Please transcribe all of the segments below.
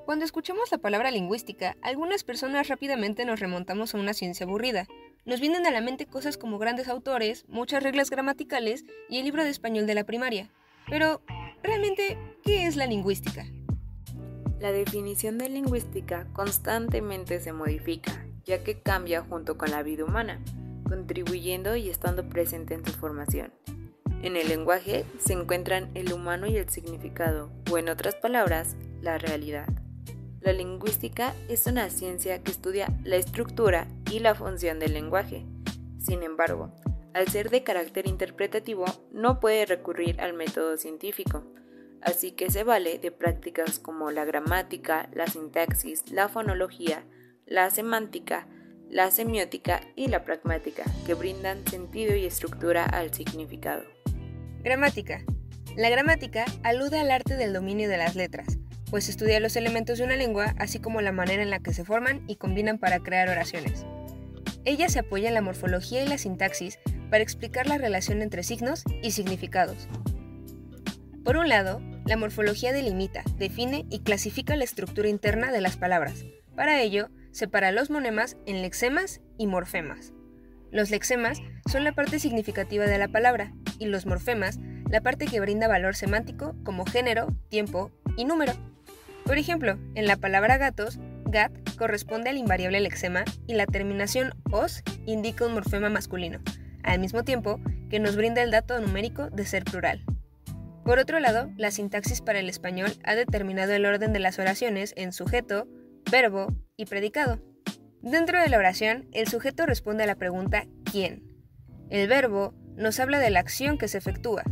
Cuando escuchamos la palabra lingüística, algunas personas rápidamente nos remontamos a una ciencia aburrida. Nos vienen a la mente cosas como grandes autores, muchas reglas gramaticales y el libro de español de la primaria. Pero, ¿realmente qué es la lingüística? La definición de lingüística constantemente se modifica, ya que cambia junto con la vida humana, contribuyendo y estando presente en su formación. En el lenguaje se encuentran el humano y el significado, o en otras palabras, la realidad. La lingüística es una ciencia que estudia la estructura y la función del lenguaje. Sin embargo, al ser de carácter interpretativo, no puede recurrir al método científico, así que se vale de prácticas como la gramática, la sintaxis, la fonología, la semántica, la semiótica y la pragmática, que brindan sentido y estructura al significado. Gramática. La gramática alude al arte del dominio de las letras, pues estudia los elementos de una lengua, así como la manera en la que se forman y combinan para crear oraciones. Ella se apoya en la morfología y la sintaxis para explicar la relación entre signos y significados. Por un lado, la morfología delimita, define y clasifica la estructura interna de las palabras. Para ello, separa los monemas en lexemas y morfemas. Los lexemas son la parte significativa de la palabra y los morfemas la parte que brinda valor semántico como género, tiempo y número. Por ejemplo, en la palabra gatos, gat corresponde al invariable lexema y la terminación os indica un morfema masculino, al mismo tiempo que nos brinda el dato numérico de ser plural. Por otro lado, la sintaxis para el español ha determinado el orden de las oraciones en sujeto, verbo y predicado. Dentro de la oración, el sujeto responde a la pregunta ¿quién? El verbo nos habla de la acción que se efectúa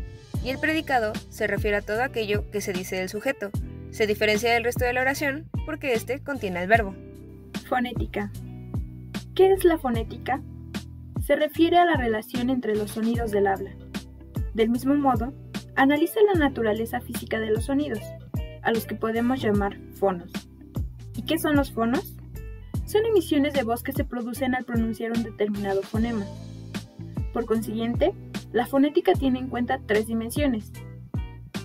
y el predicado se refiere a todo aquello que se dice del sujeto. Se diferencia del resto de la oración porque éste contiene el verbo. Fonética. ¿Qué es la fonética? Se refiere a la relación entre los sonidos del habla. Del mismo modo, analiza la naturaleza física de los sonidos, a los que podemos llamar fonos. ¿Y qué son los fonos? Son emisiones de voz que se producen al pronunciar un determinado fonema. Por consiguiente, la fonética tiene en cuenta 3 dimensiones.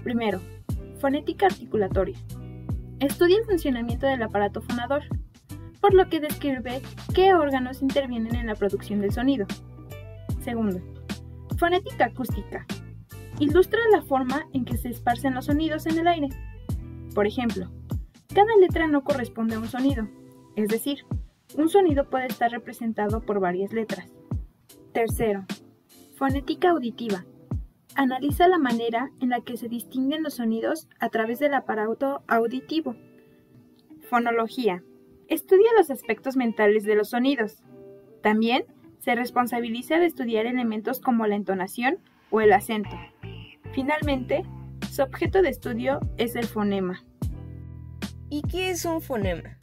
Primero, fonética articulatoria. Estudia el funcionamiento del aparato fonador, por lo que describe qué órganos intervienen en la producción del sonido. Segundo, fonética acústica. Ilustra la forma en que se esparcen los sonidos en el aire. Por ejemplo, cada letra no corresponde a un sonido, es decir, un sonido puede estar representado por varias letras. Tercero, fonética auditiva. Analiza la manera en la que se distinguen los sonidos a través del aparato auditivo. Fonología. Estudia los aspectos mentales de los sonidos. También se responsabiliza de estudiar elementos como la entonación o el acento. Finalmente, su objeto de estudio es el fonema. ¿Y qué es un fonema?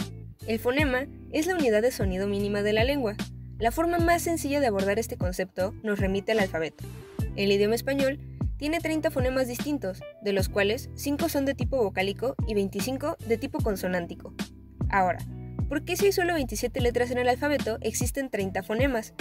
El fonema es la unidad de sonido mínima de la lengua. La forma más sencilla de abordar este concepto nos remite al alfabeto. El idioma español tiene 30 fonemas distintos, de los cuales 5 son de tipo vocálico y 25 de tipo consonántico. Ahora, ¿por qué si hay solo 27 letras en el alfabeto existen 30 fonemas?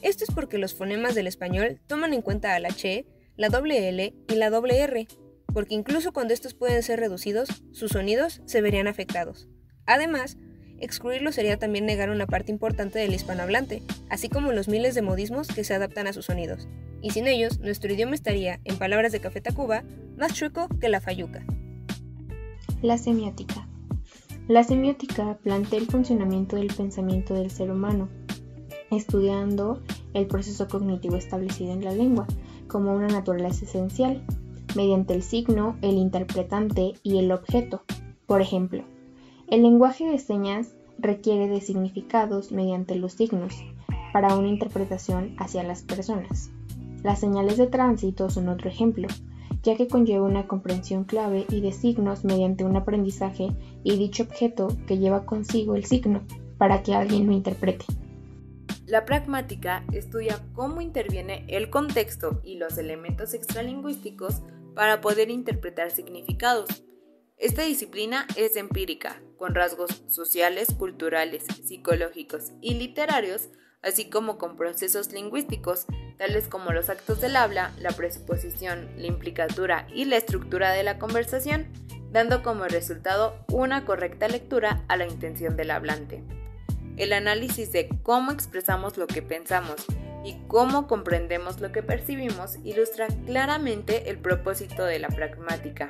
Esto es porque los fonemas del español toman en cuenta a la ch, la doble L y la doble R, porque incluso cuando estos pueden ser reducidos, sus sonidos se verían afectados. Además, excluirlo sería también negar una parte importante del hispanohablante, así como los miles de modismos que se adaptan a sus sonidos. Y sin ellos, nuestro idioma estaría, en palabras de Café Tacuba, más chueco que la fayuca. La semiótica. La semiótica plantea el funcionamiento del pensamiento del ser humano, estudiando el proceso cognitivo establecido en la lengua como una naturaleza esencial, mediante el signo, el interpretante y el objeto. Por ejemplo, el lenguaje de señas requiere de significados mediante los signos para una interpretación hacia las personas. Las señales de tránsito son otro ejemplo, ya que conlleva una comprensión clave y de signos mediante un aprendizaje y dicho objeto que lleva consigo el signo para que alguien lo interprete. La pragmática estudia cómo interviene el contexto y los elementos extralingüísticos para poder interpretar significados. Esta disciplina es empírica, con rasgos sociales, culturales, psicológicos y literarios, así como con procesos lingüísticos, tales como los actos del habla, la presuposición, la implicatura y la estructura de la conversación, dando como resultado una correcta lectura a la intención del hablante. El análisis de cómo expresamos lo que pensamos y cómo comprendemos lo que percibimos ilustra claramente el propósito de la pragmática.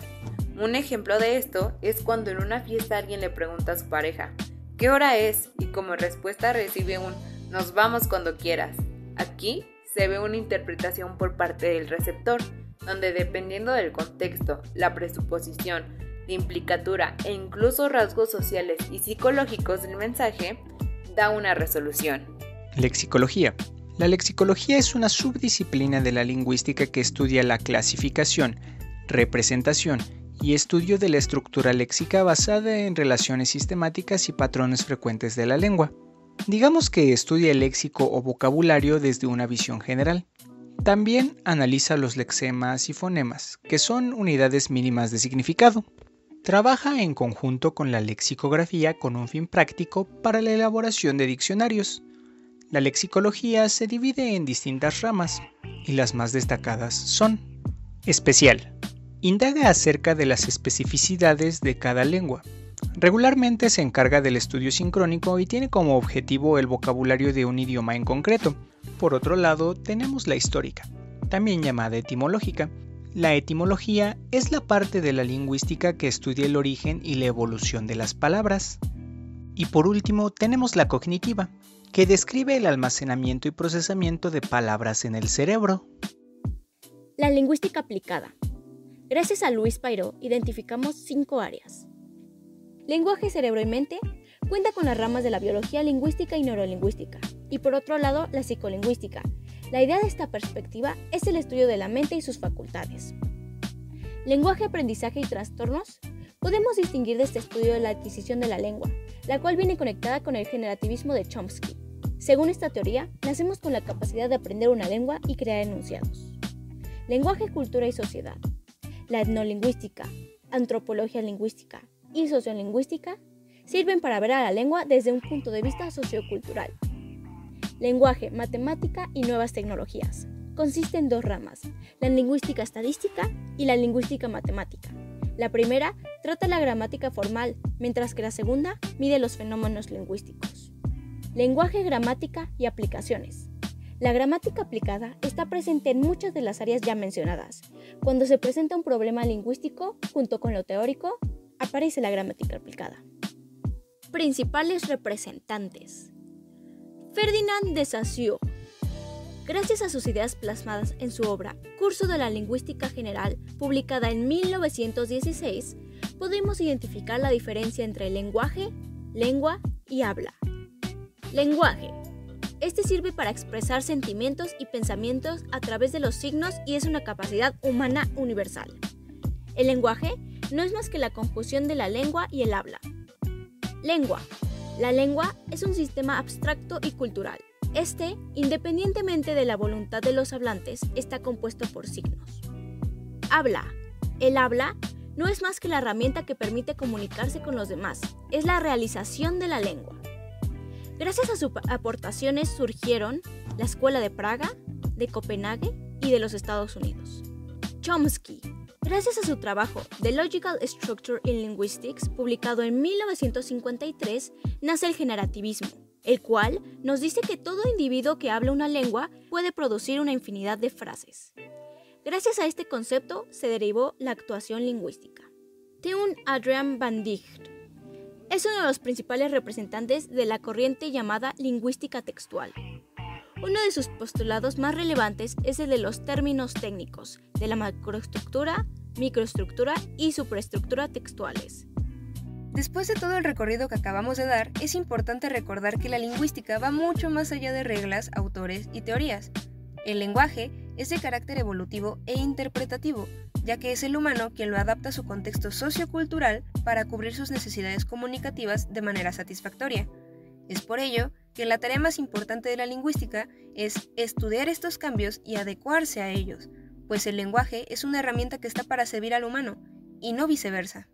Un ejemplo de esto es cuando en una fiesta alguien le pregunta a su pareja ¿qué hora es? Y como respuesta recibe un nos vamos cuando quieras. Aquí se ve una interpretación por parte del receptor, donde dependiendo del contexto, la presuposición, la implicatura e incluso rasgos sociales y psicológicos del mensaje, da una resolución. Lexicología. La lexicología es una subdisciplina de la lingüística que estudia la clasificación, representación y estudio de la estructura léxica basada en relaciones sistemáticas y patrones frecuentes de la lengua. Digamos que estudia el léxico o vocabulario desde una visión general. También analiza los lexemas y fonemas, que son unidades mínimas de significado. Trabaja en conjunto con la lexicografía con un fin práctico para la elaboración de diccionarios. La lexicología se divide en distintas ramas, y las más destacadas son: especial. Indaga acerca de las especificidades de cada lengua. Regularmente se encarga del estudio sincrónico y tiene como objetivo el vocabulario de un idioma en concreto. Por otro lado, tenemos la histórica, también llamada etimológica. La etimología es la parte de la lingüística que estudia el origen y la evolución de las palabras. Y por último, tenemos la cognitiva, que describe el almacenamiento y procesamiento de palabras en el cerebro. La lingüística aplicada. Gracias a Luis Pairó, identificamos 5 áreas. Lenguaje, cerebro y mente cuenta con las ramas de la biología lingüística y neurolingüística, y por otro lado, la psicolingüística. La idea de esta perspectiva es el estudio de la mente y sus facultades. Lenguaje, aprendizaje y trastornos. Podemos distinguir de este estudio de la adquisición de la lengua, la cual viene conectada con el generativismo de Chomsky. Según esta teoría, nacemos con la capacidad de aprender una lengua y crear enunciados. Lenguaje, cultura y sociedad. La etnolingüística, antropología lingüística y sociolingüística sirven para ver a la lengua desde un punto de vista sociocultural. Lenguaje, matemática y nuevas tecnologías. Consiste en 2 ramas, la lingüística estadística y la lingüística matemática. La primera trata la gramática formal, mientras que la segunda mide los fenómenos lingüísticos. Lenguaje, gramática y aplicaciones. La gramática aplicada está presente en muchas de las áreas ya mencionadas. Cuando se presenta un problema lingüístico, junto con lo teórico, aparece la gramática aplicada. Principales representantes. Ferdinand de Saussure. Gracias a sus ideas plasmadas en su obra Curso de la Lingüística General, publicada en 1916, podemos identificar la diferencia entre lenguaje, lengua y habla. Lenguaje. Este sirve para expresar sentimientos y pensamientos a través de los signos y es una capacidad humana universal. El lenguaje no es más que la conjunción de la lengua y el habla. Lengua. La lengua es un sistema abstracto y cultural. Este, independientemente de la voluntad de los hablantes, está compuesto por signos. Habla. El habla no es más que la herramienta que permite comunicarse con los demás. Es la realización de la lengua. Gracias a sus aportaciones surgieron la Escuela de Praga, de Copenhague y de los Estados Unidos. Chomsky. Gracias a su trabajo The Logical Structure in Linguistics, publicado en 1953, nace el generativismo, el cual nos dice que todo individuo que habla una lengua puede producir una infinidad de frases. Gracias a este concepto se derivó la actuación lingüística. Teun Adrian van Dijk es uno de los principales representantes de la corriente llamada lingüística textual. Uno de sus postulados más relevantes es el de los términos técnicos, de la macroestructura, microestructura y superestructura textuales. Después de todo el recorrido que acabamos de dar, es importante recordar que la lingüística va mucho más allá de reglas, autores y teorías. El lenguaje es de carácter evolutivo e interpretativo, ya que es el humano quien lo adapta a su contexto sociocultural para cubrir sus necesidades comunicativas de manera satisfactoria. Es por ello que la tarea más importante de la lingüística es estudiar estos cambios y adecuarse a ellos, pues el lenguaje es una herramienta que está para servir al humano, y no viceversa.